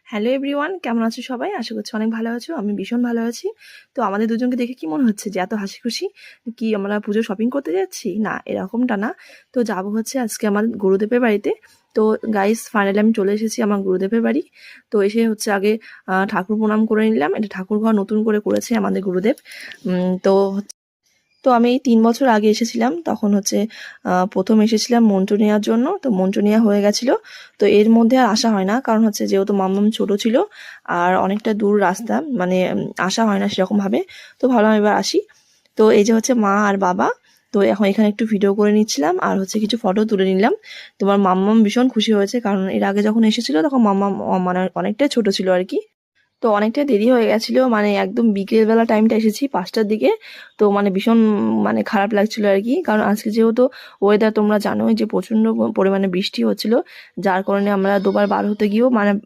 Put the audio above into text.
Hello everyone, কেমন আছো সবাই? আশা করছি অনেক ভালো আছো। আমি ভীষণ ভালো আছি। তো আমাদের দুজনকে দেখে কি মনে হচ্ছে যে এত হাসি খুশি? কি আমরা পুজো শপিং করতে যাচ্ছি? না, এরকমটা না। তো যাবো হচ্ছে আজকে আমার গুরুদেবের বাড়িতে। তো গাইস, ফাইনালি আমি চলে এসেছি আমার গুরুদেবের বাড়ি। তো এসে হচ্ছে আগে ঠাকুর প্রণাম করে নিলাম। এটা ঠাকুর ঘর নতুন করে করেছে আমাদের গুরুদেব। তো আমি এই ৩ বছর আগে এসেছিলাম। তখন হচ্ছে ১ম এসেছিলাম মন্ত্র নেওয়ার জন্য। তো মন্ত্র নেওয়া হয়ে গেছিল। তো এর মধ্যে আর আসা হয় না। কারণ হচ্ছে যেহেতু মাম্মাম ছোট ছিল আর অনেকটা দূর রাস্তা, মানে আসা হয় না সেরকমভাবে। তো ভাবলাম এবার আসি। তো এই যে হচ্ছে মা আর বাবা। তো এখন এখানে একটু ভিডিও করে নিচ্ছিলাম আর হচ্ছে কিছু ফটো তুলে নিলাম। তোমার মাম্মাম ভীষণ খুশি হয়েছে, কারণ এর আগে যখন এসেছিল তখন মাম্মাম মানে অনেকটাই ছোট ছিল আর কি। তো অনেকটা দেরি হয়ে গেছিলো, মানে একদম বিকেলবেলা টাইমটা এসেছি ৫টার দিকে। তো মানে ভীষণ মানে খারাপ লাগছিল আর কি, কারণ আজকে যেহেতু ওয়েদার তোমরা জানোই যে প্রচণ্ড পরিমাণে বৃষ্টি হচ্ছিল, যার কারণে আমরা দুবার বার হতে গিয়েও মানে